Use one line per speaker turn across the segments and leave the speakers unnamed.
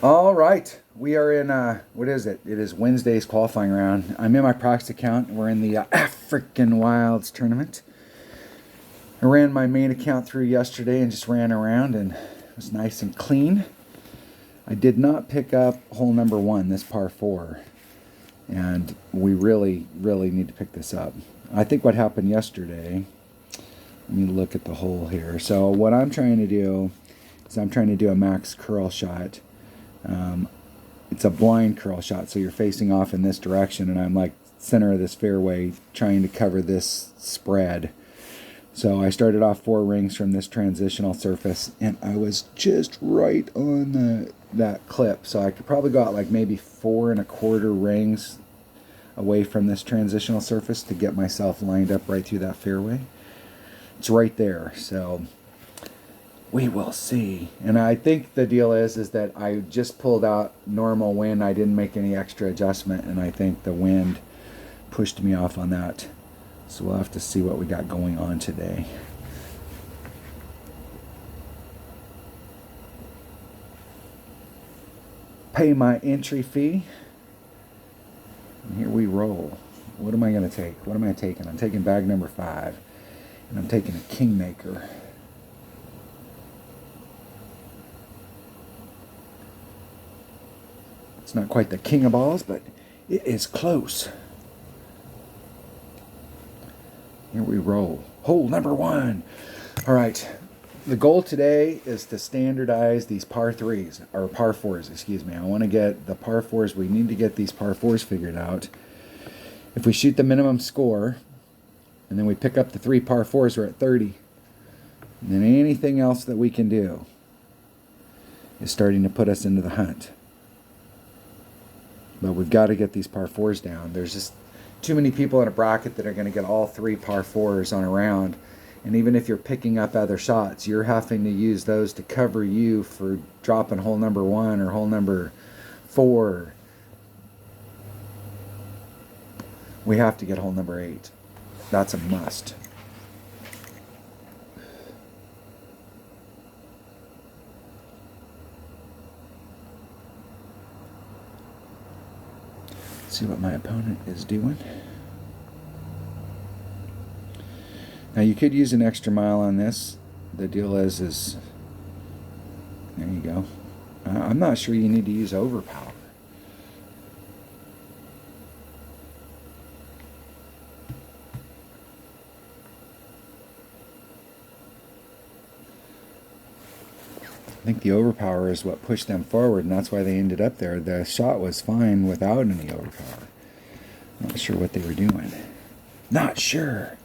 All right, we are in what is it? It is Wednesday's qualifying round. I'm in my Prox account. We're in the African Wilds tournament. I ran my main account through yesterday and just ran around, and it was nice and clean. I did not pick up hole number one, this par four, and we really need to pick this up. I think what happened yesterday. Let me look at the hole here. So what I'm trying to do is I'm trying to do a max curl shot. It's a blind curl shot, so you're facing off in this direction, and I'm like center of this fairway trying to cover this spread. So I started off 4 rings from this transitional surface, and I was just right on that clip. So I could probably go out like maybe 4 1/4 rings away from this transitional surface to get myself lined up right through that fairway. It's right there, so we will see. And I think the deal is that I just pulled out normal wind. I didn't make any extra adjustment, and I think the wind pushed me off on that. So we'll have to see what we got going on today. Pay my entry fee. And here we roll. What am I going to take? What am I taking? I'm taking bag number 5. And I'm taking a Kingmaker. It's not quite the king of balls, but it is close. Here we roll. Hole number 1. All right. The goal today is to standardize these par 3s, or par 4s, excuse me. I want to get the par 4s. We need to get these par 4s figured out. If we shoot the minimum score, and then we pick up the 3 par 4s, we're at 30. And then anything else that we can do is starting to put us into the hunt. But we've got to get these par 4s down. There's just too many people in a bracket that are going to get all 3 par 4s on a round. And even if you're picking up other shots, you're having to use those to cover you for dropping hole number 1 or hole number 4. We have to get hole number 8. That's a must. See what my opponent is doing. Now you could use an extra mile on this. The deal is there you go. I'm not sure you need to use overpower. I think the overpower is what pushed them forward, and that's why they ended up there. The shot was fine without any overpower. Not sure what they were doing. Not sure.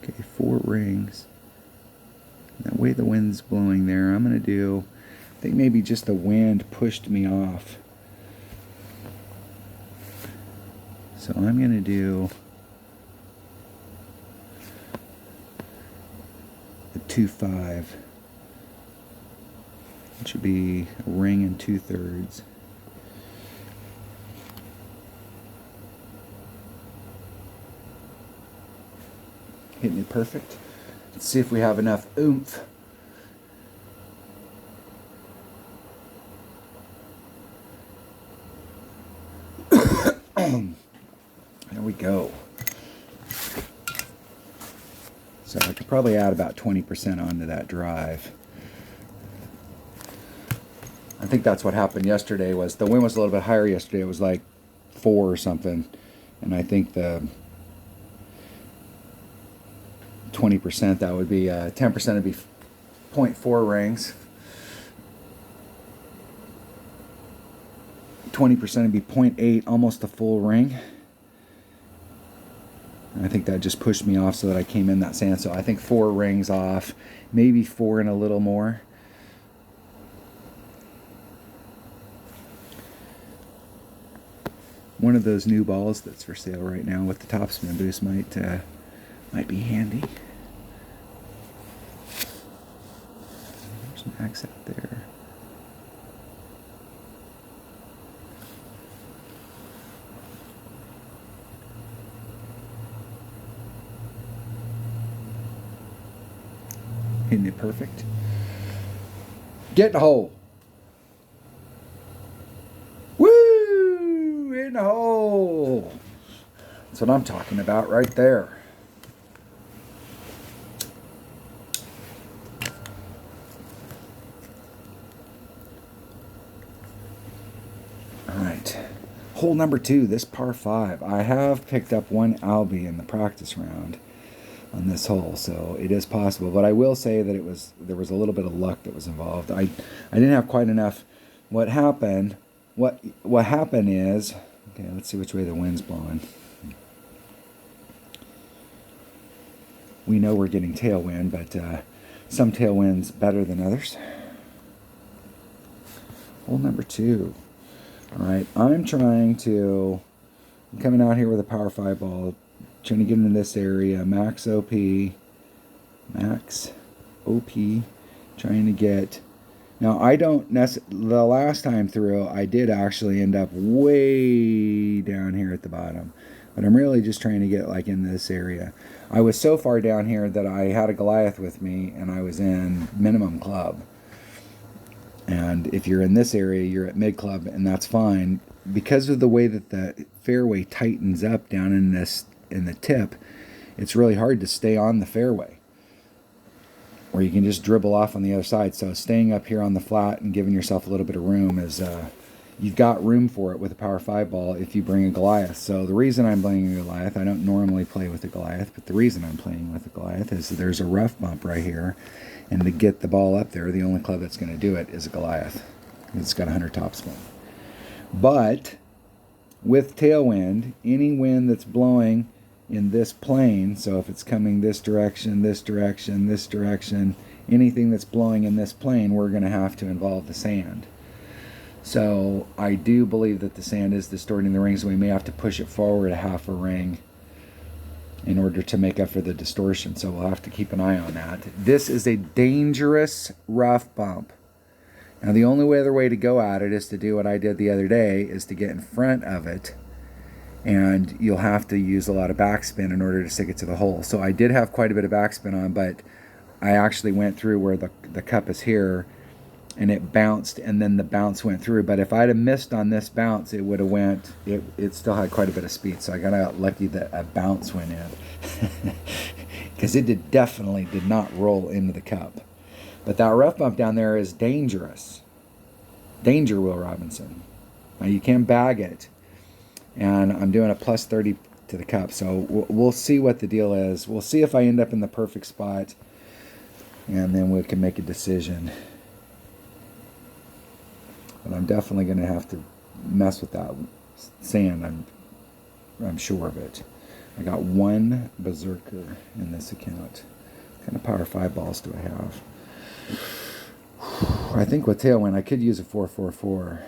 Okay, 4 rings. That way the wind's blowing there. I'm going to do, I think maybe just the wind pushed me off. So I'm going to do a 2-5. It should be a ring and 2/3. Hitting it perfect. Let's see if we have enough oomph. There we go. So I could probably add about 20% onto that drive. I think that's what happened yesterday. Was the wind was a little bit higher yesterday. It was like 4 or something, and I think the 20%, that would be 10% would be 0.4 rings. 20% would be 0.8, almost a full ring. And I think that just pushed me off so that I came in that sand. So I think 4 rings off, maybe 4 and a little more. One of those new balls that's for sale right now with the topspin boost might be handy. There's an axe out there. Hitting it perfect. Get in the hole. Woo! In the hole. That's what I'm talking about right there. Alright. Hole number 2, this par 5. I have picked up one Albie in the practice round on this hole, so it is possible. But I will say that there was a little bit of luck that was involved. I didn't have quite enough. What happened is, okay, let's see which way the wind's blowing. We know we're getting tailwind, but some tailwind's better than others. Hole number 2. All right, I'm coming out here with a power 5 ball, trying to get into this area, max OP, trying to get. Now, the last time through, I did actually end up way down here at the bottom, but I'm really just trying to get like in this area. I was so far down here that I had a Goliath with me, and I was in minimum club. And if you're in this area, you're at mid club, and that's fine. Because of the way that the fairway tightens up down in the tip, it's really hard to stay on the fairway. Or you can just dribble off on the other side. So staying up here on the flat and giving yourself a little bit of room is, you've got room for it with a power 5 ball if you bring a Goliath. So the reason I'm playing a Goliath, I don't normally play with a Goliath, but the reason I'm playing with a Goliath is that there's a rough bump right here. And to get the ball up there, the only club that's going to do it is a Goliath. It's got 100 topspin. But with tailwind, any wind that's blowing in this plane, so if it's coming this direction, this direction, this direction, anything that's blowing in this plane, we're going to have to involve the sand. So I do believe that the sand is distorting the rings, and we may have to push it forward a half a ring in order to make up for the distortion. So we'll have to keep an eye on that. This is a dangerous rough bump. Now the only other way to go at it is to do what I did the other day, is to get in front of it, and you'll have to use a lot of backspin in order to stick it to the hole. So I did have quite a bit of backspin on, but I actually went through where the cup is here, and it bounced, and then the bounce went through. But if I'd have missed on this bounce, it would have went, it still had quite a bit of speed. So I got lucky that a bounce went in. Because it definitely did not roll into the cup. But that rough bump down there is dangerous. Danger, Will Robinson. Now you can bag it. And I'm doing a plus 30 to the cup. So we'll see what the deal is. We'll see if I end up in the perfect spot. And then we can make a decision. But I'm definitely going to have to mess with that sand. I'm sure of it. I got one Berserker in this account. What kind of power 5 balls do I have? I think with tailwind, I could use a 444.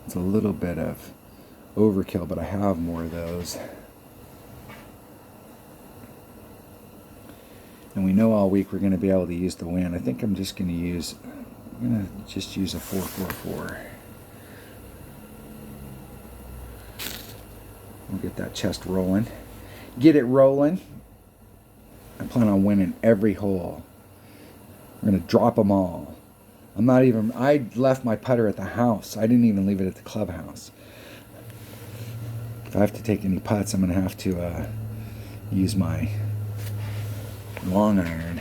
It's a little bit of overkill, but I have more of those. And we know all week we're going to be able to use the wind. I think I'm just going to use a 444. We'll get that chest rolling. Get it rolling. I plan on winning every hole. We're going to drop them all. I left my putter at the house. I didn't even leave it at the clubhouse. If I have to take any putts, I'm going to have to use my long iron.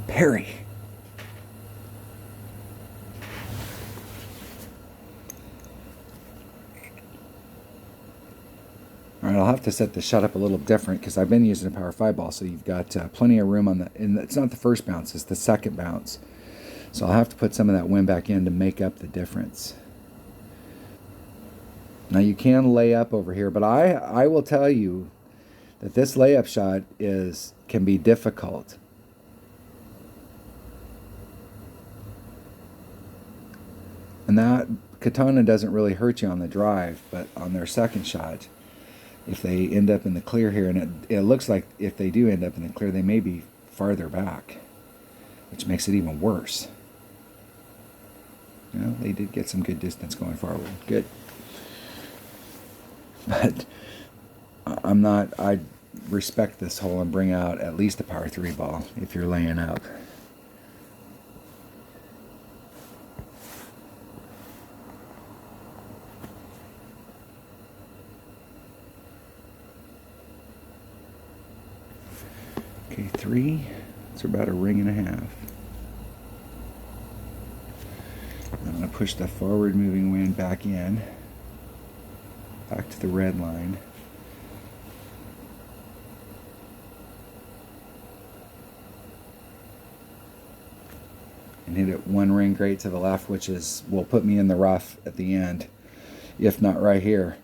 Perry. All right, I'll have to set the shot up a little different because I've been using a power 5 ball, so you've got plenty of room on it's not the first bounce, it's the second bounce. So I'll have to put some of that wind back in to make up the difference. Now you can lay up over here, but I will tell you that this layup shot can be difficult. And that Katana doesn't really hurt you on the drive, but on their second shot, if they end up in the clear here, and it looks like if they do end up in the clear, they may be farther back, which makes it even worse. You know, they did get some good distance going forward. Good. But I respect this hole and bring out at least a par 3 ball if you're laying up. Okay, 3. It's about a ring and a half. I'm going to push the forward moving wind back in, back to the red line. And hit it one ring great to the left, which will put me in the rough at the end, if not right here.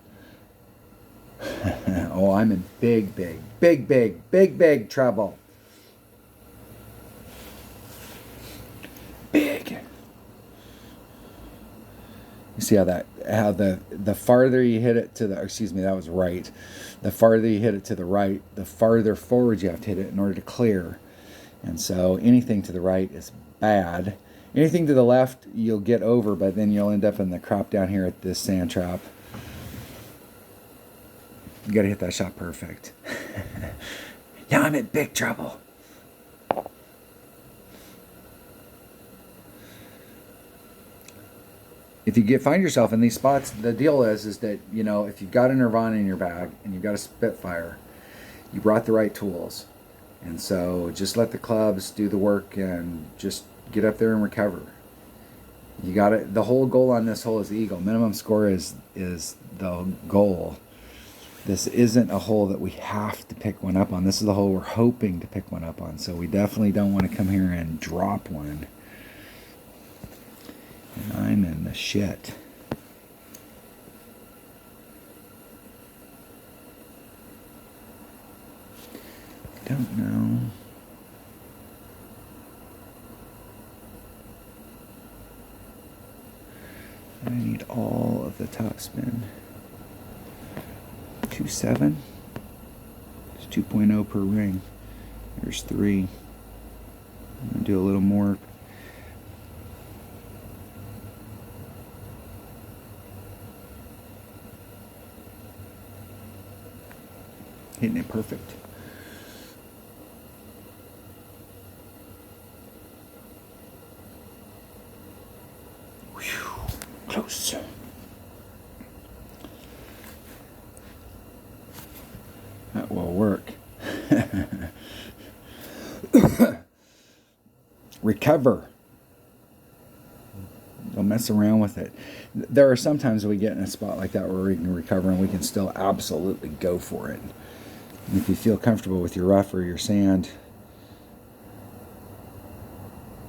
Oh, I'm in big trouble. Big. You see how the farther you hit it to the, excuse me, that was right. The farther you hit it to the right, the farther forward you have to hit it in order to clear. And so anything to the right is bad. Anything to the left you'll get over, but then you'll end up in the crop down here at this sand trap. You gotta hit that shot perfect. Yeah, I'm in big trouble. If you find yourself in these spots, the deal is that, you know, if you've got a Nirvana in your bag and you've got a Spitfire, you brought the right tools. And so just let the clubs do the work and just get up there and recover. You got it. The whole goal on this hole is the eagle. Minimum score is the goal. This isn't a hole that we have to pick one up on. This is the hole we're hoping to pick one up on. So we definitely don't want to come here and drop one. And I'm in the shit. Don't know. I need all of the top spin. 2.7. It's 2.0 per ring. There's 3. I'm gonna do a little more. Hitting it perfect. Whew, close. That will work. Recover. Don't mess around with it. There are some times we get in a spot like that where we can recover and we can still absolutely go for it. And if you feel comfortable with your rough or your sand,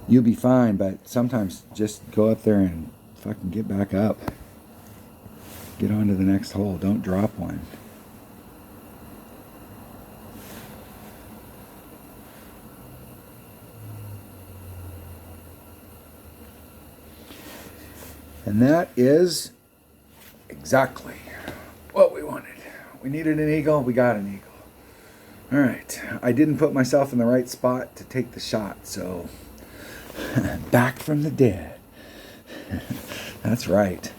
you'll be fine, but sometimes just go up there and fucking get back up. Get on to the next hole. Don't drop one. And that is exactly what we wanted. We needed an eagle. We got an eagle. All right. I didn't put myself in the right spot to take the shot, so back from the dead. That's right.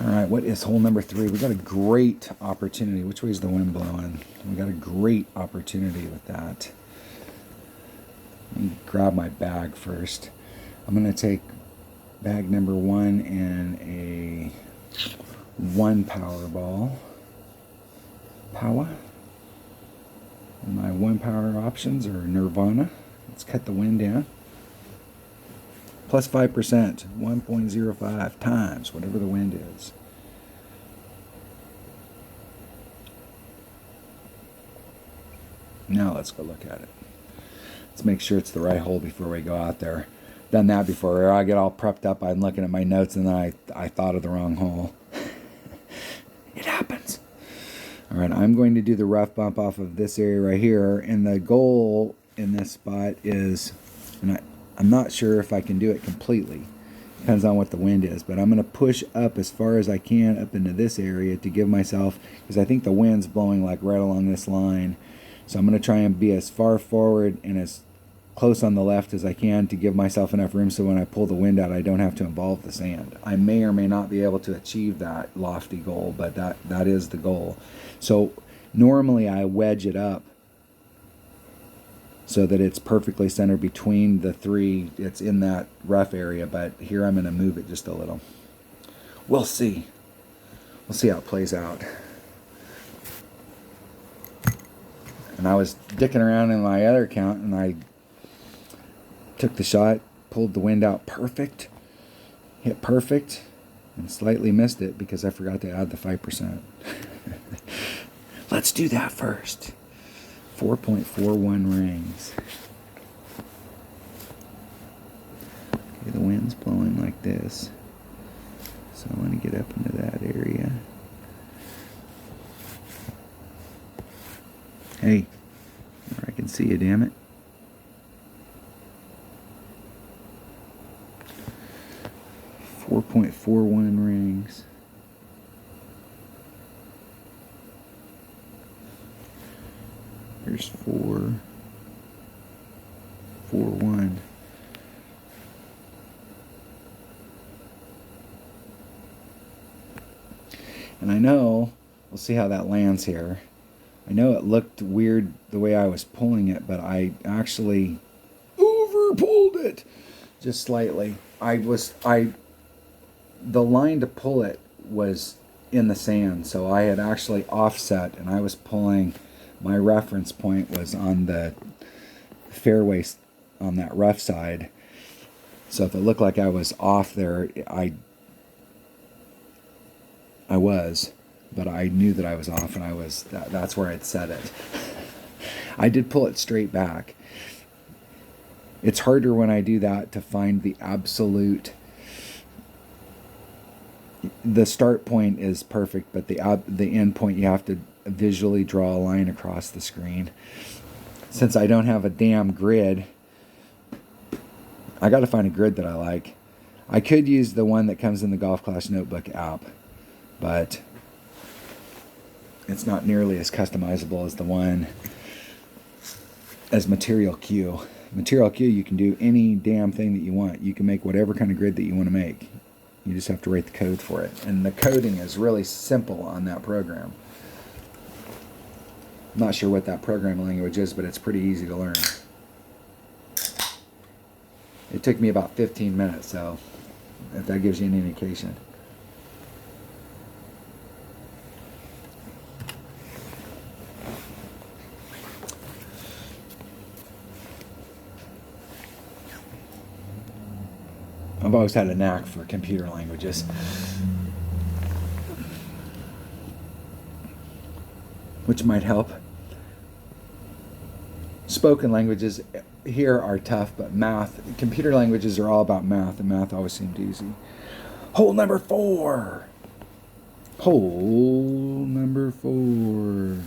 All right, what is hole number 3? We got a great opportunity. Which way is the wind blowing? We got a great opportunity with that. Let me grab my bag first. I'm going to take bag number 1 and a 1 power ball. Power. And my 1 power options are Nirvana. Let's cut the wind down. Plus 5%, 1.05 times whatever the wind is. Now let's go look at it. Let's make sure it's the right hole before we go out there. Done that before. I get all prepped up. I'm looking at my notes and then I thought of the wrong hole. It happens. All right, I'm going to do the rough bump off of this area right here. And the goal in this spot is, and I'm not sure if I can do it completely. Depends on what the wind is. But I'm going to push up as far as I can up into this area to give myself, because I think the wind's blowing like right along this line. So I'm going to try and be as far forward and as close on the left as I can to give myself enough room so when I pull the wind out, I don't have to involve the sand. I may or may not be able to achieve that lofty goal, but that is the goal. So normally I wedge it up so that it's perfectly centered between the three. It's in that rough area, but here I'm going to move it just a little. We'll see. We'll see how it plays out. And I was dicking around in my other account, and I took the shot, pulled the wind out perfect, hit perfect, and slightly missed it because I forgot to add the 5%. Let's do that first. 4.41 rings. Okay, the wind's blowing like this. So I want to get up into that area. Hey, where I can see you, damn it. .41 rings. Here's 4.41. And I know, we'll see how that lands here. I know it looked weird the way I was pulling it, but I actually over pulled it just slightly. The line to pull it was in the sand, so I had actually offset, and I was pulling, my reference point was on the fairway on that rough side. So if it looked like I was off there, I was, but I knew that I was off, and that's where I'd set it. I did pull it straight back. It's harder when I do that to find the absolute. The start point is perfect, but the end point, you have to visually draw a line across the screen. Since I don't have a damn grid, I got to find a grid that I like. I could use the one that comes in the Golf Clash Notebook app, but it's not nearly as customizable as the one as Material Q. Material Q, you can do any damn thing that you want. You can make whatever kind of grid that you want to make. You just have to write the code for it. And the coding is really simple on that program. I'm not sure what that programming language is, but it's pretty easy to learn. It took me about 15 minutes, so if that gives you any indication. I've always had a knack for computer languages. Which might help. Spoken languages here are tough, but computer languages are all about math, and math always seemed easy. Hole number 4. Hole number 4.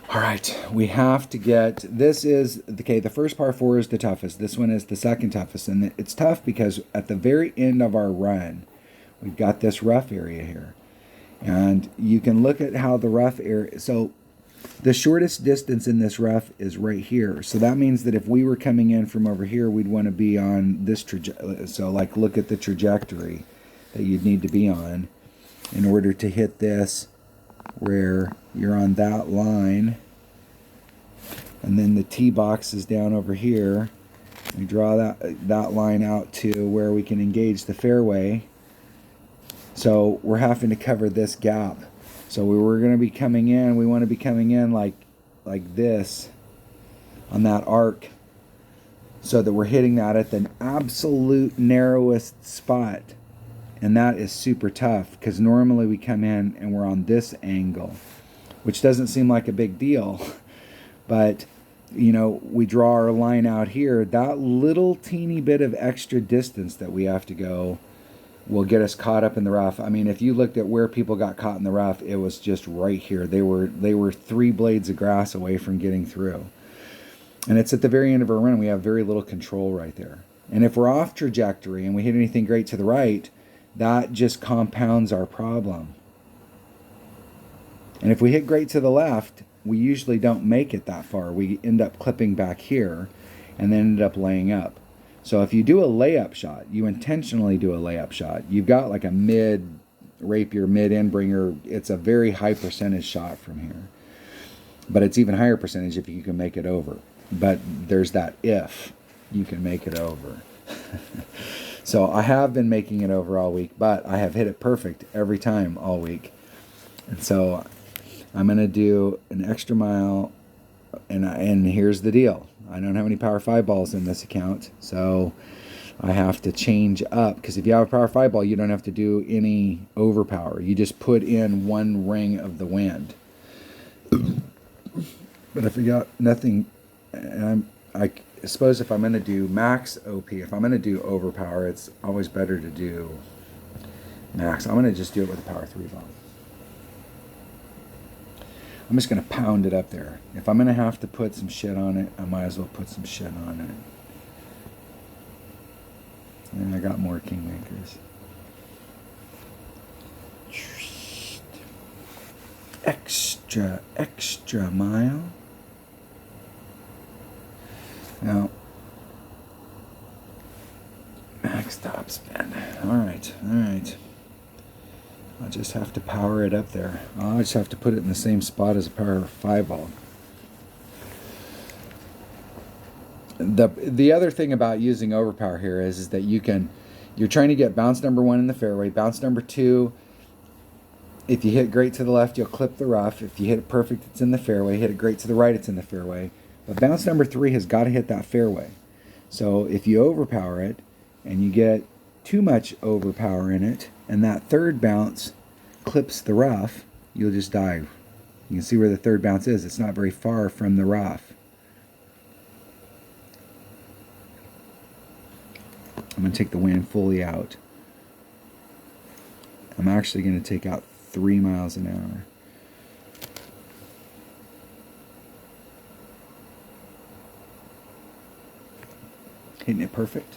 All right, we have to get, this is, okay, the first par 4 is the toughest. This one is the second toughest. And it's tough because at the very end of our run, we've got this rough area here. And you can look at how the rough area, so the shortest distance in this rough is right here. So that means that if we were coming in from over here, we'd want to be on this trajectory. So like look at the trajectory that you'd need to be on in order to hit this, where you're on that line, and then the tee box is down over here. We draw that line out to where we can engage the fairway. So we're having to cover this gap. So we were going to be coming in, we want to be coming in like this on that arc, so that we're hitting that at the absolute narrowest spot. And that is super tough because normally we come in and we're on this angle, which doesn't seem like a big deal. But, you know, we draw our line out here. That little teeny bit of extra distance that we have to go will get us caught up in the rough. I mean, if you looked at where people got caught in the rough, it was just right here. They were 3 blades of grass away from getting through. And it's at the very end of our run. We have very little control right there. And if we're off trajectory and we hit anything great to the right, that just compounds our problem. And if we hit great to the left, we usually don't make it that far. We end up clipping back here and then end up laying up. So if you do a layup shot, you intentionally do a layup shot, you've got like a mid rapier, mid end bringer. It's a very high percentage shot from here. But it's even higher percentage if you can make it over. But there's that if you can make it over. So I have been making it over all week, but I have hit it perfect every time all week. And so I'm going to do an extra mile, and here's the deal. I don't have any Power 5 balls in this account, so I have to change up, because if you have a Power 5 ball, you don't have to do any overpower. You just put in one ring of the wind. But if you got nothing, and I suppose if I'm going to do max OP, if I'm going to do overpower, it's always better to do max. I'm going to just do it with a Power 3 ball. I'm just going to pound it up there. If I'm going to have to put some shit on it, I might as well put some shit on it. And I got more Kingmakers. Extra mile. Now, max top spin. All right. I'll just have to power it up there. I'll just have to put it in the same spot as a Power 5 ball. The other thing about using overpower here is that you're trying to get bounce number 1 in the fairway, bounce number 2. If you hit great to the left, you'll clip the rough. If you hit it perfect, it's in the fairway. Hit it great to the right, it's in the fairway. But bounce number 3 has got to hit that fairway. So if you overpower it and you get too much overpower in it, and that third bounce clips the rough, you'll just dive. You can see where the third bounce is. It's not very far from the rough. I'm going to take the wind fully out. I'm actually going to take out 3 miles an hour. Hitting it perfect.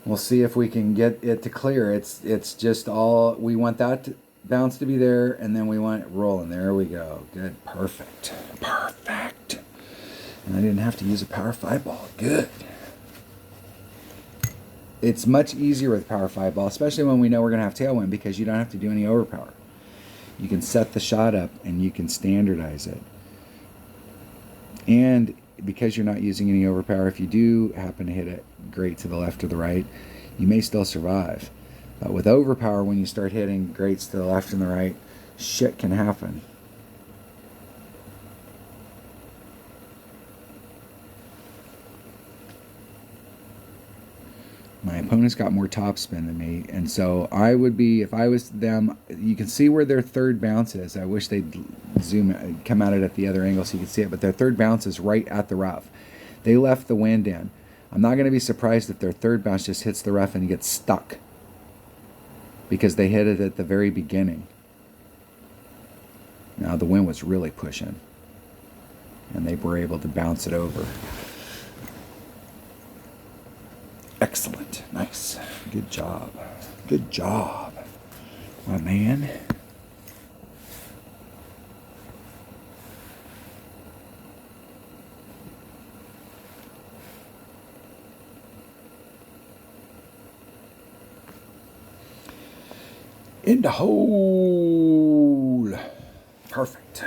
We'll see if we can get it to clear. It's just all, we want that bounce to be there, and then we want it rolling. There we go. Good. Perfect. And I didn't have to use a Power 5 ball. Good. It's much easier with Power 5 ball, especially when we know we're going to have tailwind, because you don't have to do any overpower. You can set the shot up and you can standardize it. And because you're not using any overpower, if you do happen to hit it great to the left or the right, you may still survive. But with overpower, when you start hitting greats to the left and the right, shit can happen. My opponent's got more topspin than me, and so I would be, if I was them, you can see where their third bounce is. I wish they'd come at it at the other angle so you could see it, but their third bounce is right at the rough. They left the wind in. I'm not going to be surprised if their third bounce just hits the rough and gets stuck, because they hit it at the very beginning. Now the wind was really pushing, and they were able to bounce it over. Excellent. Nice. Good job. Good job, my man. In the hole. Perfect.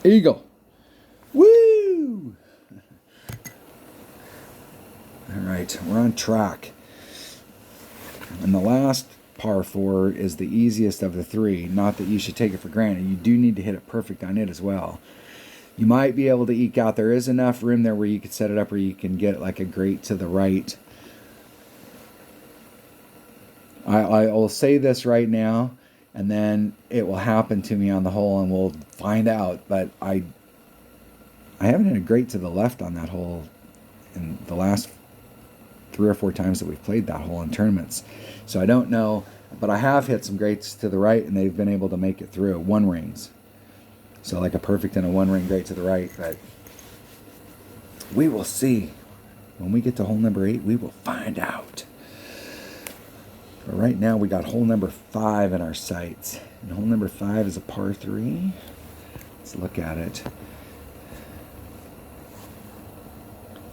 Eagle. Woo! All right, we're on track. And the last par 4 is the easiest of the 3. Not that you should take it for granted. You do need to hit it perfect on it as well. You might be able to eke out. There is enough room there where you could set it up where you can get like a great to the right. I will say this right now, and then it will happen to me on the hole, and we'll find out. But I haven't hit a great to the left on that hole in the last 3 or 4 times that we've played that hole in tournaments. So I don't know, but I have hit some greats to the right, and they've been able to make it through 1 rings. So like a perfect and a 1 ring great to the right. But we will see. When we get to hole number 8, we will find out. But right now we got hole number 5 in our sights. And hole number 5 is a par 3. Let's Let's look at it.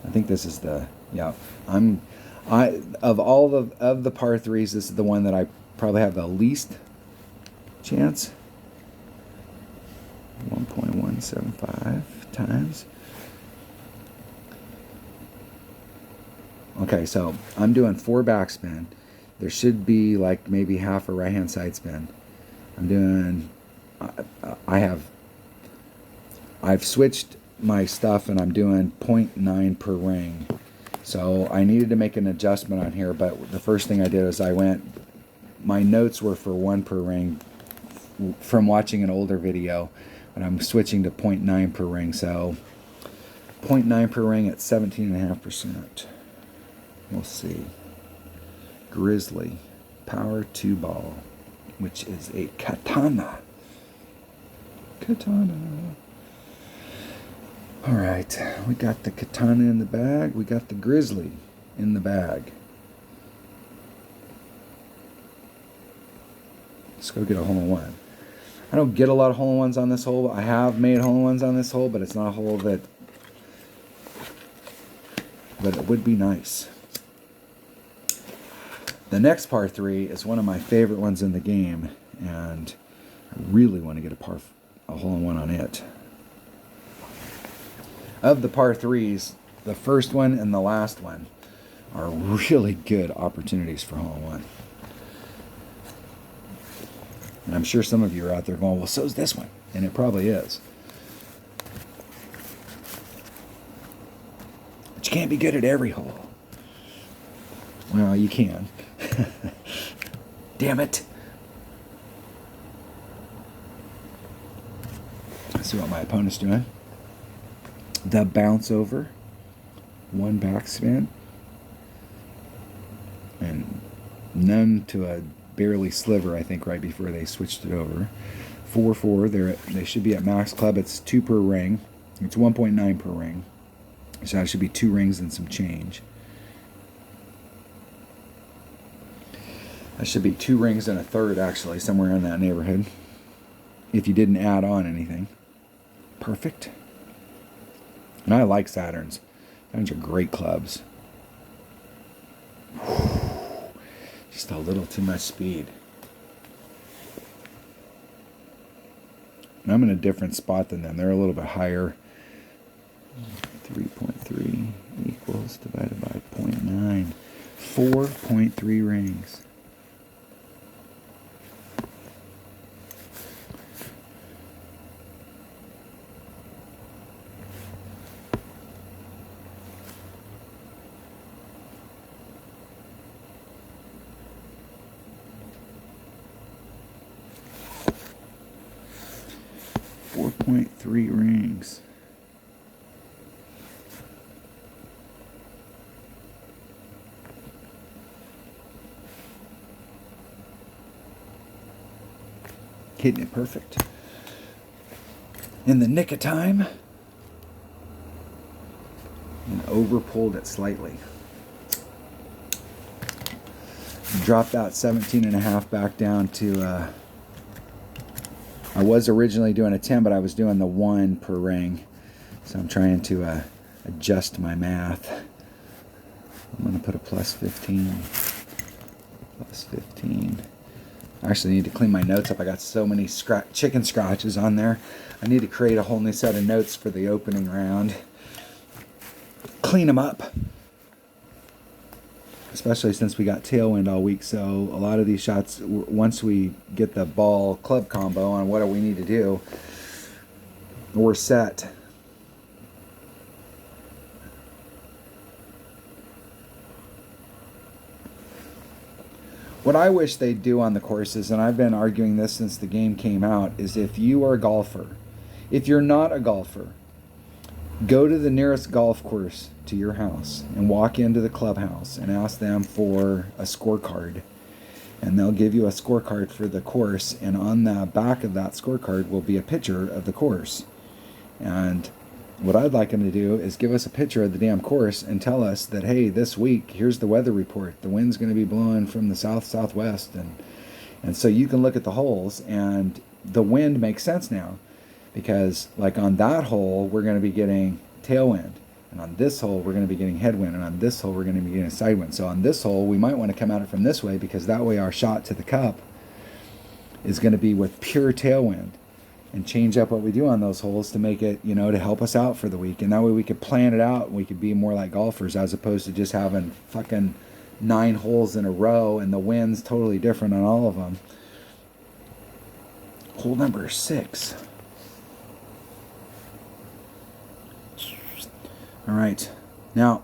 I think this is the, yeah, of all of the par threes, this is the one that I probably have the least chance. 1.175 times. Okay, so I'm doing 4 backspin. There should be like maybe half a right hand side spin. I'm doing, I've switched my stuff and I'm doing 0.9 per ring. So I needed to make an adjustment on here, but the first thing I did was my notes were for 1 per ring from watching an older video, and I'm switching to 0.9 per ring. So 0.9 per ring at 17.5%. We'll see. Grizzly Power 2 ball, which is a katana. All right, we got the katana in the bag. We got the grizzly in the bag. Let's go get a hole-in-one. I don't get a lot of hole-in-ones on this hole. I have made hole-in-ones on this hole, but it's not a hole that... But it would be nice. The next par 3 is one of my favorite ones in the game, and I really want to get a hole-in-one on it. Of the par 3s, the first one and the last one are really good opportunities for hole-in-one. And I'm sure some of you are out there going, well, so's this one. And it probably is. But you can't be good at every hole. Well, you can. Damn it. Let's see what my opponent's doing. The bounce over. 1 backspin. And none to a barely sliver, I think, right before they switched it over. 4-4. They should be at max club. It's 2 per ring. It's 1.9 per ring. So that should be 2 rings and some change. That should be 2 rings and a third, actually, somewhere in that neighborhood. If you didn't add on anything. Perfect. And I like Saturns. Saturns are great clubs. Just a little too much speed. And I'm in a different spot than them. They're a little bit higher. 3.3 equals divided by 0.9. 4.3 rings. .3 rings. Hitting it perfect. In the nick of time. And over pulled it slightly. Dropped that 17.5 back down to I was originally doing a 10, but I was doing the 1 per ring. So I'm trying to adjust my math. I'm going to put a plus 15. Plus 15. I actually need to clean my notes up. I got so many chicken scratches on there. I need to create a whole new set of notes for the opening round. Clean them up. Especially since we got tailwind all week, so a lot of these shots, once we get the ball club combo on what do we need to do, we're set. What I wish they'd do on the courses, and I've been arguing this since the game came out, is if you are a golfer, if you're not a golfer, go to the nearest golf course to your house and walk into the clubhouse and ask them for a scorecard. And they'll give you a scorecard for the course, and on the back of that scorecard will be a picture of the course. And what I'd like them to do is give us a picture of the damn course and tell us that, hey, this week, here's the weather report. The wind's going to be blowing from the south-southwest. And so you can look at the holes, and the wind makes sense now. because like on that hole, we're going to be getting tailwind. And on this hole, we're going to be getting headwind. And on this hole, we're going to be getting sidewind. So on this hole, we might want to come at it from this way, because that way our shot to the cup is going to be with pure tailwind, and change up what we do on those holes to make it, to help us out for the week. And that way we could plan it out and we could be more like golfers, as opposed to just having fucking 9 holes in a row and the wind's totally different on all of them. Hole number 6. All right. Now,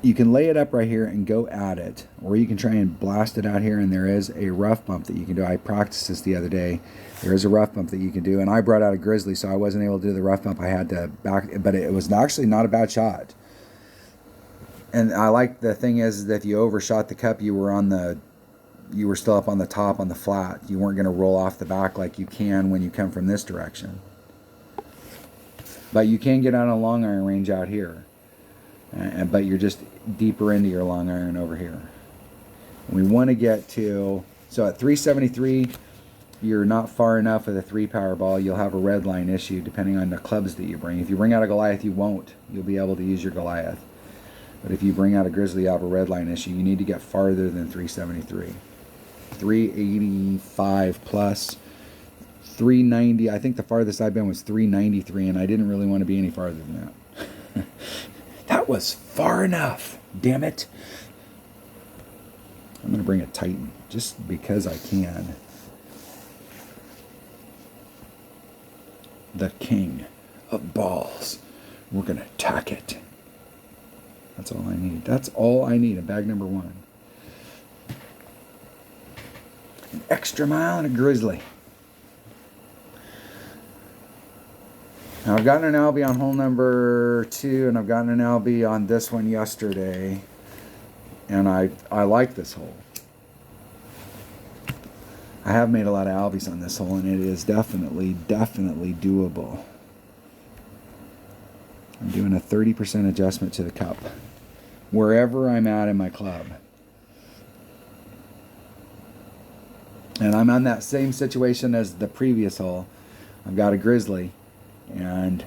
you can lay it up right here and go at it, or you can try and blast it out here, and there is a rough bump that you can do. I practiced this the other day. There is a rough bump that you can do, and I brought out a Grizzly, so I wasn't able to do the rough bump. I had to back, but it was actually not a bad shot. And I like, the thing is that if you overshot the cup, you were still up on the top on the flat. You weren't going to roll off the back like you can when you come from this direction. But you can get on a long iron range out here. But you're just deeper into your long iron over here. And we want to get to, so at 373, you're not far enough with a 3-power ball. You'll have a red line issue depending on the clubs that you bring. If you bring out a Goliath, you won't. You'll be able to use your Goliath. But if you bring out a Grizzly, you have a red line issue. You need to get farther than 373. 385 plus. 390, I think the farthest I've been was 393, and I didn't really want to be any farther than that. That was far enough, damn it. I'm going to bring a Titan, just because I can. The king of balls. We're going to attack it. That's all I need. That's all I need in bag number 1. An extra mile and a Grizzly. Now, I've gotten an Albie on hole number 2, and I've gotten an Albie on this one yesterday, and I like this hole. I have made a lot of Albies on this hole, and it is definitely doable. I'm doing a 30% adjustment to the cup, wherever I'm at in my club. And I'm on that same situation as the previous hole. I've got a Grizzly, and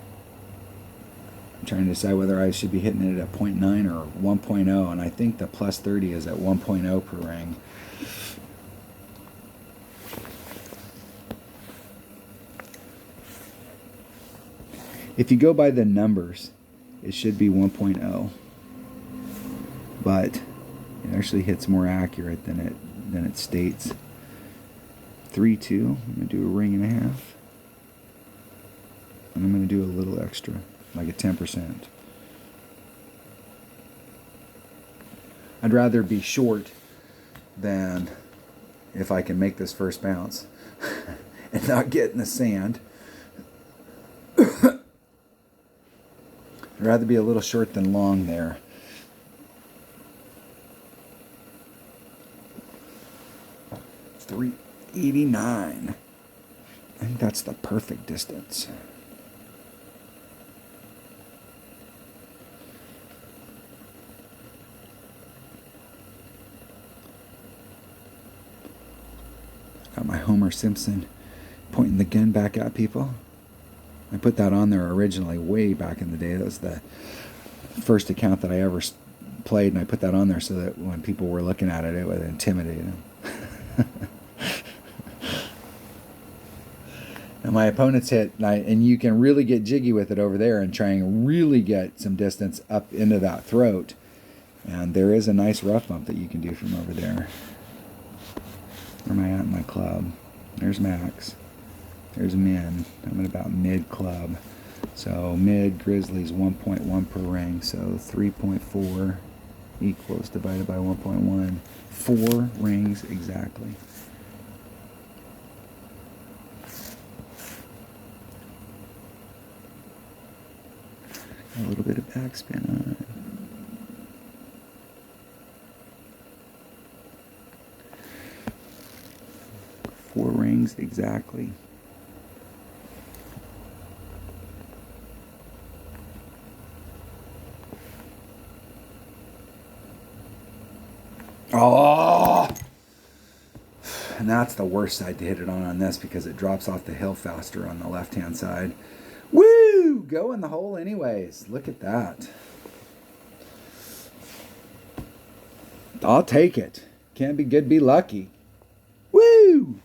I'm trying to decide whether I should be hitting it at 0.9 or 1.0, and I think the plus 30 is at 1.0 per ring. If you go by the numbers, it should be 1.0, but it actually hits more accurate than it states. 3.2. I'm going to do a ring and a half. And I'm going to do a little extra, like a 10%. I'd rather be short than, if I can make this first bounce and not get in the sand. I'd rather be a little short than long there. It's 389. I think that's the perfect distance. Got my Homer Simpson pointing the gun back at people. I put that on there originally way back in the day. That was the first account that I ever played, and I put that on there so that when people were looking at it, it would intimidate them. And my opponents hit, and you can really get jiggy with it over there and try and really get some distance up into that throat. And there is a nice rough bump that you can do from over there. Where am I at in my club? There's max. There's min. I'm at about mid club. So mid Grizzlies 1.1 per ring. So 3.4 equals divided by 1.1. 4 rings exactly. A little bit of backspin on it. Four rings exactly. Oh! And And that's the worst side to hit it on this because it drops off the hill faster on the left-hand side. Woo! Go in the hole anyways. Look at that. I'll take it. Can't be good, be lucky. Woo!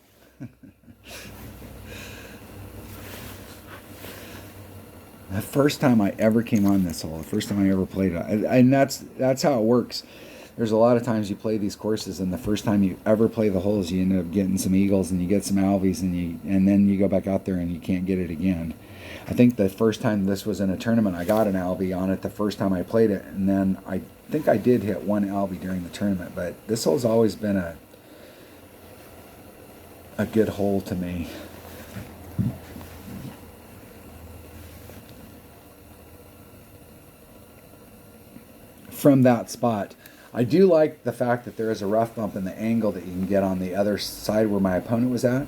The first time I ever came on this hole, the first time I ever played it, and that's how it works. There's a lot of times you play these courses, and the first time you ever play the holes, you end up getting some eagles, and you get some albies, and then you go back out there and you can't get it again. I think the first time this was in a tournament, I got an albie on it the first time I played it, and then I think I did hit one albie during the tournament. But this hole's always been a good hole to me. From that spot, I do like the fact that there is a rough bump in the angle that you can get on the other side where my opponent was at,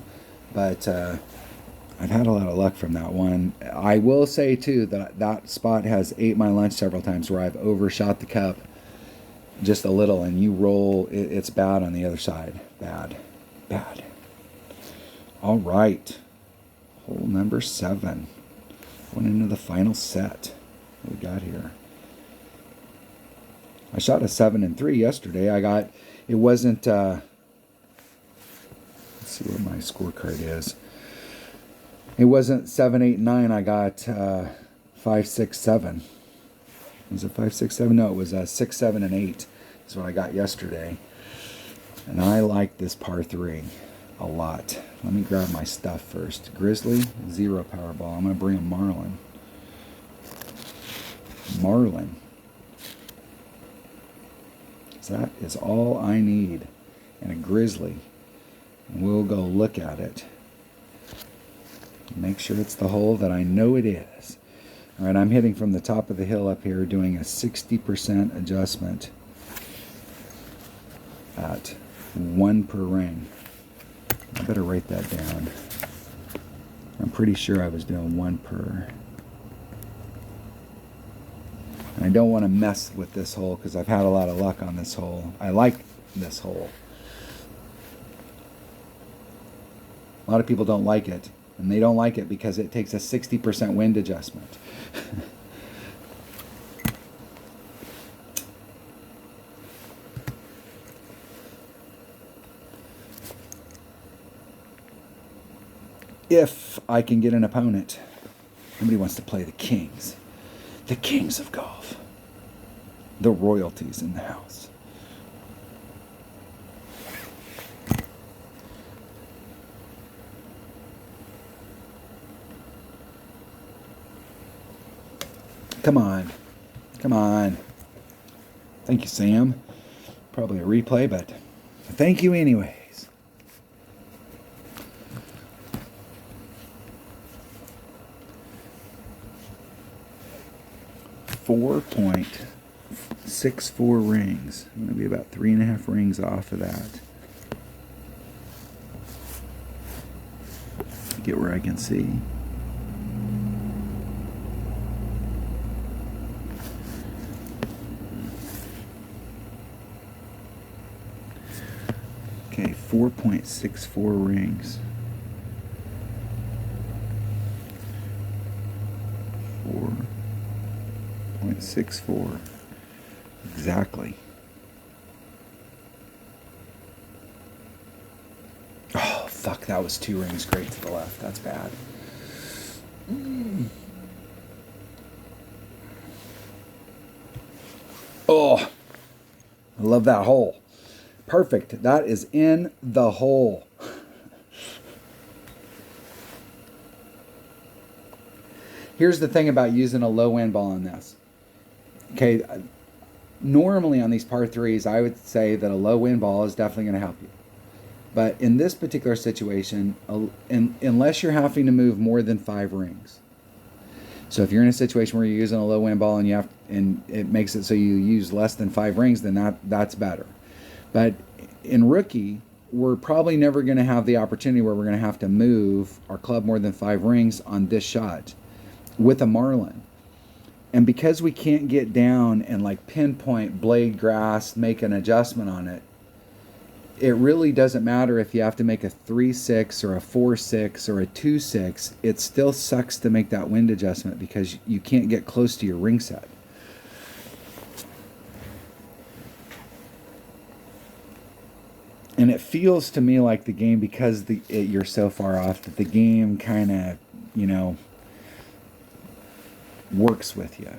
but I've had a lot of luck from that one. I will say too that that spot has ate my lunch several times where I've overshot the cup just a little, and you roll, it's bad on the other side. Bad. All right, hole number 7, going into the final set. What we got here? I shot a 7 and 3 yesterday. It wasn't, let's see what my scorecard is. It wasn't 7, 8, 9. I got 5, 6, 7. Was it 5, 6, 7? No, it was 6, 7, and 8 is what I got yesterday. And I like this par 3 a lot. Let me grab my stuff first. Grizzly, 0 Powerball. I'm going to bring a Marlin. That is all I need. And a Grizzly. And we'll go look at it. Make sure it's the hole that I know it is. All right, I'm hitting from the top of the hill up here, doing a 60% adjustment at 1 per ring. I better write that down. I'm pretty sure I was doing 1 per. And I don't want to mess with this hole because I've had a lot of luck on this hole. I like this hole. A lot of people don't like it. And they don't like it because it takes a 60% wind adjustment. If I can get an opponent. Nobody wants to play the kings. The kings of golf. The royalties in the house. Come on. Come on. Thank you, Sam. Probably a replay, but thank you anyways. .64 rings. I'm going to be about 3.5 rings off of that. Get where I can see. Okay, 4.64 rings. 4.64. Exactly. Oh, fuck, that was 2 rings straight to the left. That's bad. Oh, I love that hole. Perfect. That is in the hole. Here's the thing about using a low wind ball on this. Okay, normally on these par 3s, I would say that a low wind ball is definitely going to help you. But in this particular situation, unless you're having to move more than 5 rings. So if you're in a situation where you're using a low wind ball and it makes it so you use less than 5 rings, then that's better. But in rookie, we're probably never going to have the opportunity where we're going to have to move our club more than 5 rings on this shot with a Marlin. And because we can't get down and like pinpoint blade grass, make an adjustment on it, it really doesn't matter if you have to make a 3-6 or a 4-6 or a 2-6. It still sucks to make that wind adjustment because you can't get close to your ring set. And it feels to me like the game, because you're so far off, that the game kind of, works with you.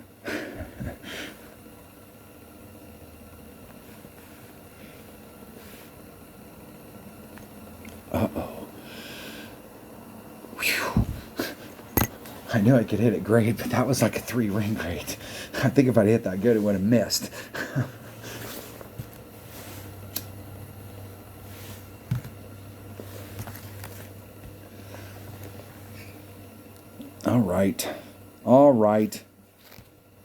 Uh-oh. Whew. I knew I could hit it great, but that was like a 3-ring great. I think if I'd hit that good, it would have missed. All right.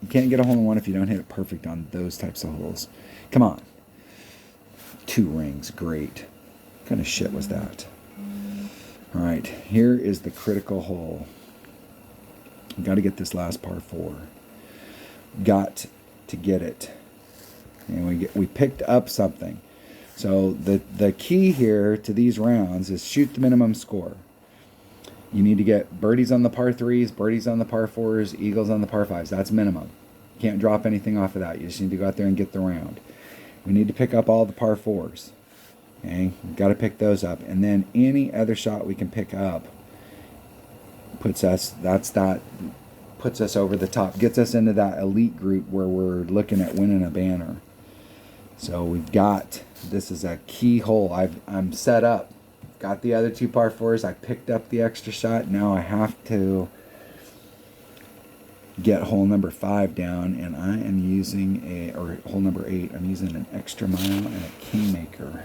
You can't get a hole-in-one if you don't hit it perfect on those types of holes. Come on. 2 rings, great. What kind of shit was that? All right, here is the critical hole. Got to get this last par 4. Got to get it. And we picked up something. So the key here to these rounds is shoot the minimum score. You need to get birdies on the par 3s, birdies on the par 4s, eagles on the par 5s. That's minimum. You can't drop anything off of that. You just need to go out there and get the round. We need to pick up all the par 4s. Okay, we've got to pick those up. And then any other shot we can pick up puts us over the top, gets us into that elite group where we're looking at winning a banner. So this is a key hole. I'm set up. Got the other 2 par 4s. I picked up the extra shot. Now I have to get hole number 5 down, and I am using hole number 8. I'm using an extra mile and a kingmaker.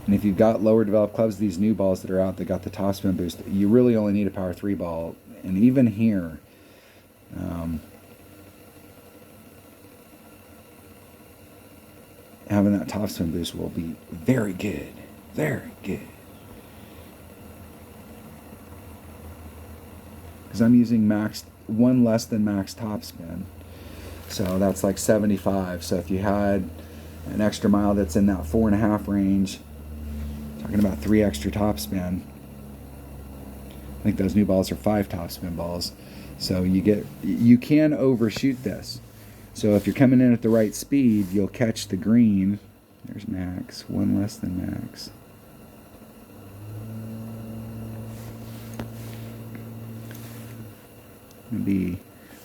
And if you've got lower developed clubs, these new balls that are out that got the topspin boost, you really only need a power 3 ball. And even here, having that topspin boost will be very good. Very good. Because I'm using one less than max topspin. So that's like 75. So if you had an extra mile that's in that 4.5 range, talking about 3 extra topspin. I think those new balls are 5 topspin balls. So you can overshoot this. So if you're coming in at the right speed, you'll catch the green. There's max, 1 less than max. Maybe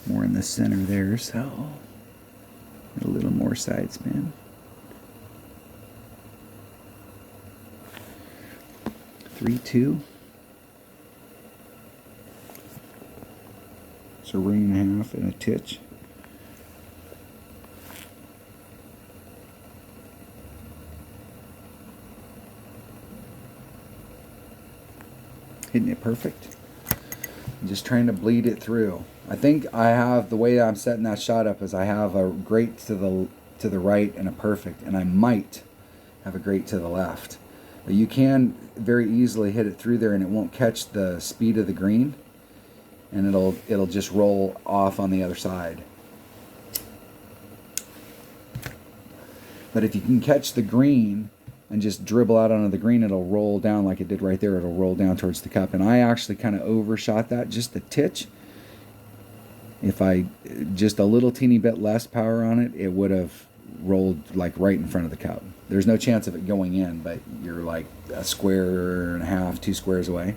more in the center there, so a little more side spin. 3-2. So a ring and a half and a titch. Hitting it perfect. I'm just trying to bleed it through. I think I have, the way I'm setting that shot up is I have a great to the right and a perfect, and I might have a great to the left. But you can very easily hit it through there and it won't catch the speed of the green, and it'll just roll off on the other side. But if you can catch the green and just dribble out onto the green, it'll roll down like it did right there. It'll roll down towards the cup. And I actually kind of overshot that just a titch. If I just a little teeny bit less power on it, it would have rolled like right in front of the cup. There's no chance of it going in, but you're like a square and a half, 2 squares away.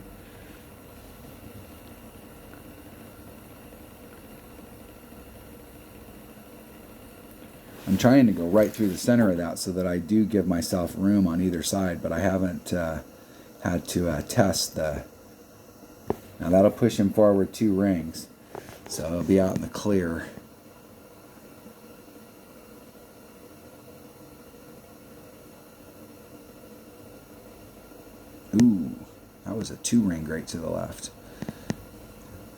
I'm trying to go right through the center of that so that I do give myself room on either side, but I haven't had to test the... Now that'll push him forward 2 rings, so it'll be out in the clear. Ooh, that was a 2-ring great to the left.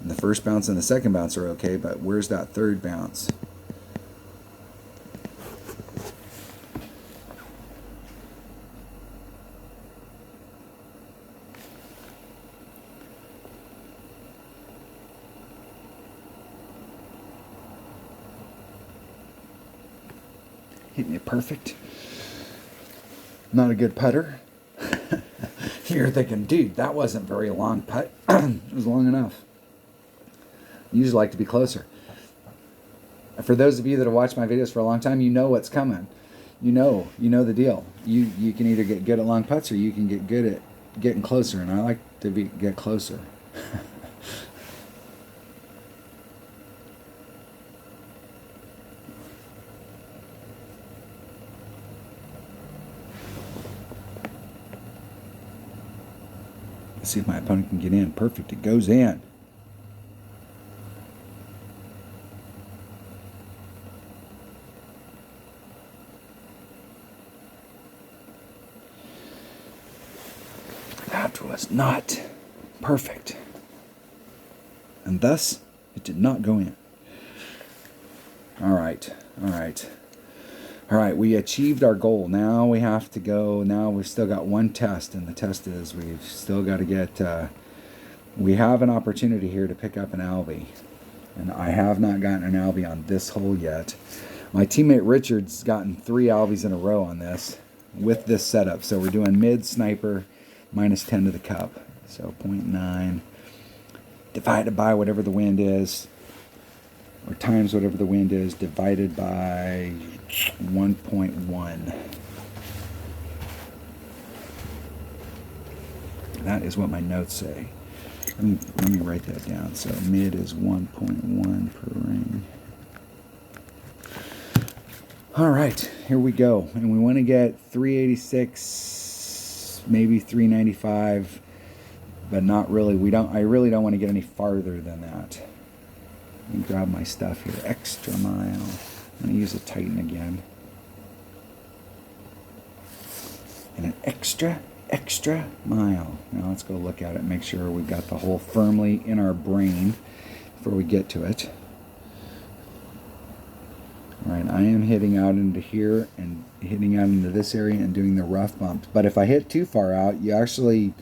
And the first bounce and the second bounce are okay, but where's that third bounce? Hitting it perfect. Not a good putter. You're thinking, dude, that wasn't very long putt. It was long enough. I usually like to be closer. For those of you that have watched my videos for a long time, you know what's coming. You know the deal. You can either get good at long putts or you can get good at getting closer, and I like to get closer. Let's see if my opponent can get in. Perfect. It goes in. That was not perfect. And thus, it did not go in. All right. We achieved our goal. Now we have to go. Now we've still got one test, and the test is we've still got to get, we have an opportunity here to pick up an Albie. And I have not gotten an Albie on this hole yet. My teammate Richard's gotten 3 Albies in a row on this with this setup. So we're doing mid sniper minus 10 to the cup. So 0.9 divided by whatever the wind is, or times whatever the wind is, divided by 1.1. That is what my notes say. Let me write that down. So mid is 1.1 per ring. All right, here we go. And we want to get 386, maybe 395, but not really. I really don't want to get any farther than that. Let me grab my stuff here. Extra mile. I'm going to use a Titan again. And an extra mile. Now let's go look at it and make sure we've got the hole firmly in our brain before we get to it. Alright, I am hitting out into here and hitting out into this area and doing the rough bumps. But if I hit too far out, you actually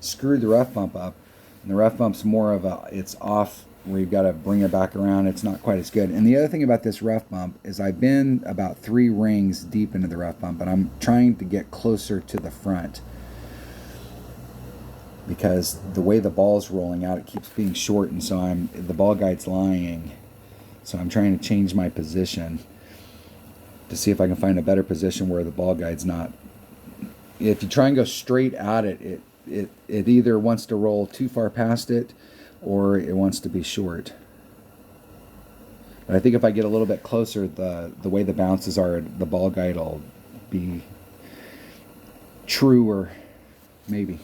screw the rough bump up. And the rough bump's more of it's off where you've got to bring it back around. It's not quite as good. And the other thing about this rough bump is I've been about 3 rings deep into the rough bump, and I'm trying to get closer to the front. Because the way the ball's rolling out, it keeps being short, and so the ball guide's lying. So I'm trying to change my position to see if I can find a better position where the ball guide's not. If you try and go straight at it, it either wants to roll too far past it or it wants to be short. But I think if I get a little bit closer, the way the bounces are, the ball guide will be truer, maybe.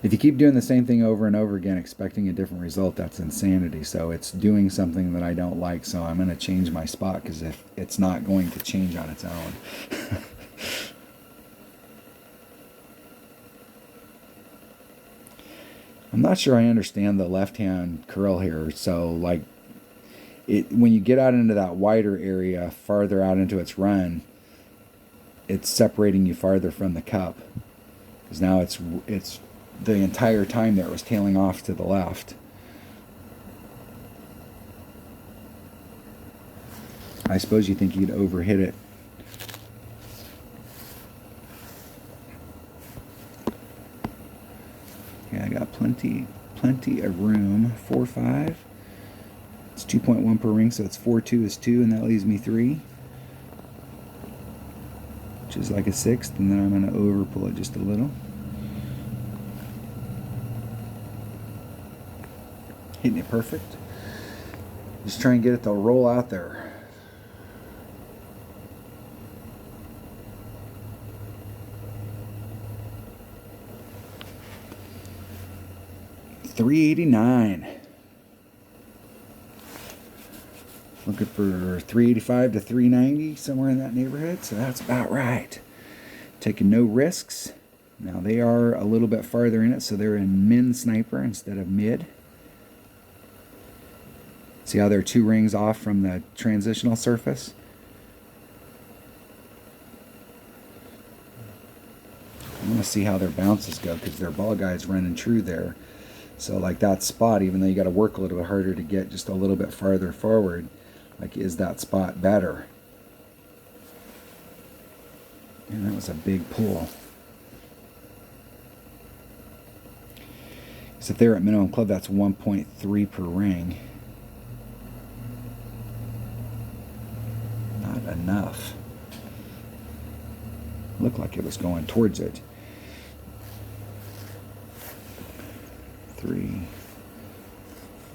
If you keep doing the same thing over and over again expecting a different result, that's insanity. So it's doing something that I don't like, so I'm going to change my spot because if it's not going to change on its own. I'm not sure I understand the left-hand curl here. So like when you get out into that wider area, farther out into its run, it's separating you farther from the cup. Because now it's the entire time there it was tailing off to the left. I suppose you think you'd overhit it. Yeah, I got plenty of room. 4-5. It's 2.1 per ring, so it's 4-2 is 2, and that leaves me 3. Which is like a 6th, and then I'm going to overpull it just a little. Hitting it perfect. Just try and get it to roll out there. .389. Looking for 385 to 390, somewhere in that neighborhood. So that's about right. Taking no risks. Now they are a little bit farther in it, so they're in min sniper instead of mid. See how they're 2 rings off from the transitional surface? I want to see how their bounces go because their ball guide's running true there. So like that spot, even though you got to work a little bit harder to get just a little bit farther forward, like is that spot better? And that was a big pull. So if they're at minimum club, that's 1.3 per ring. Not enough. Looked like it was going towards it. 3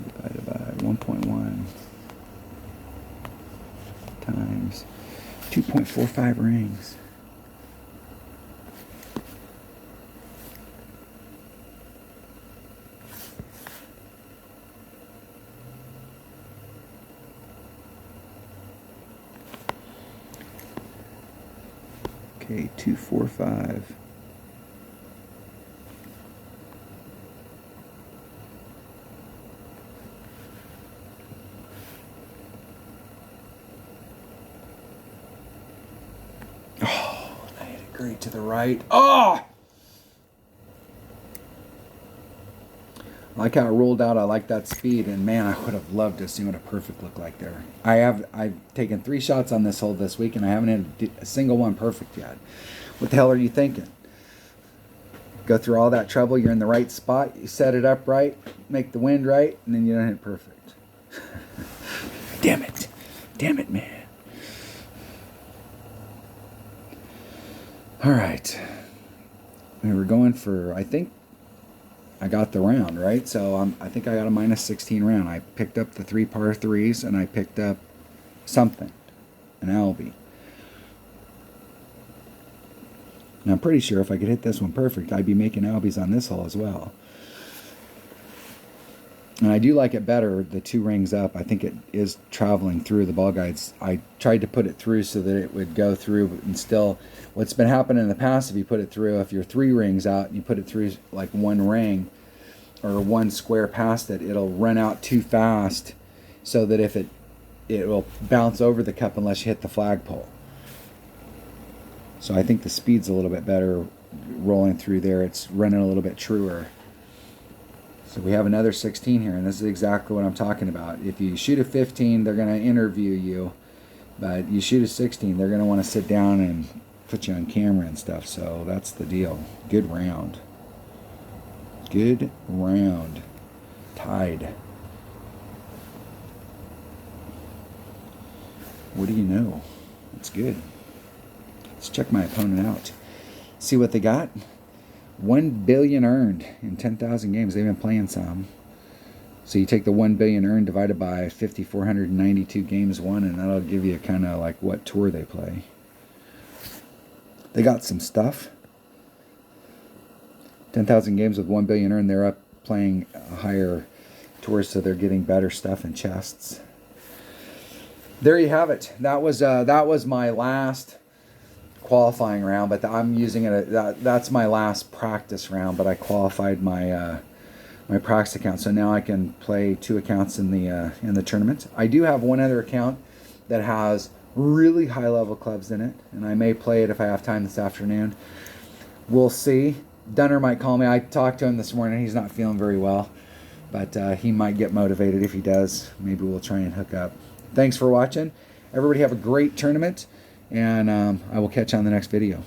divided by 1.1 times 2.45 rings. Okay, 245. Oh, I hit it great to the right. Oh! I like how it rolled out. I like that speed, and man, I would have loved to see what a perfect looked like there. I've taken 3 shots on this hole this week, and I haven't hit a single one perfect yet. What the hell are you thinking? Go through all that trouble, you're in the right spot, you set it up right, make the wind right, and then you don't hit perfect. Damn it, man. All right, we were going for, I think I got the round, right? So I think I got a minus 16 round. I picked up the 3 par 3s, and I picked up something, an Albie. And I'm pretty sure if I could hit this one perfect, I'd be making Albies on this hole as well. And I do like it better, the 2 rings up. I think it is traveling through the ball guides. I tried to put it through so that it would go through, and still, what's been happening in the past, if you put it through, if you're 3 rings out and you put it through like 1 ring or 1 square past it, it'll run out too fast so that if it will bounce over the cup unless you hit the flagpole. So I think the speed's a little bit better rolling through there. It's running a little bit truer. So we have another 16 here, and this is exactly what I'm talking about. If you shoot a 15, they're going to interview you. But you shoot a 16, they're going to want to sit down and put you on camera and stuff. So that's the deal. Good round. Good round. Tied. What do you know? It's good. Let's check my opponent out. See what they got. 1 billion earned in 10,000 games. They've been playing some. So you take the 1 billion earned divided by 5,492 games won, and that'll give you kind of like what tour they play. They got some stuff. 10,000 games with 1 billion earned. They're up playing a higher tour, so they're getting better stuff in chests. There you have it. That was my last qualifying round, but I'm using it. That's my last practice round, but I qualified my my practice account, so now I can play 2 accounts in the tournament. I do have one other account that has really high level clubs in it, and I may play it if I have time this afternoon. We'll see. Dunner might call me. I talked to him this morning. He's not feeling very well, but he might get motivated. If he does, maybe we'll try and hook up. Thanks for watching. Everybody have a great tournament, and I will catch you on the next video.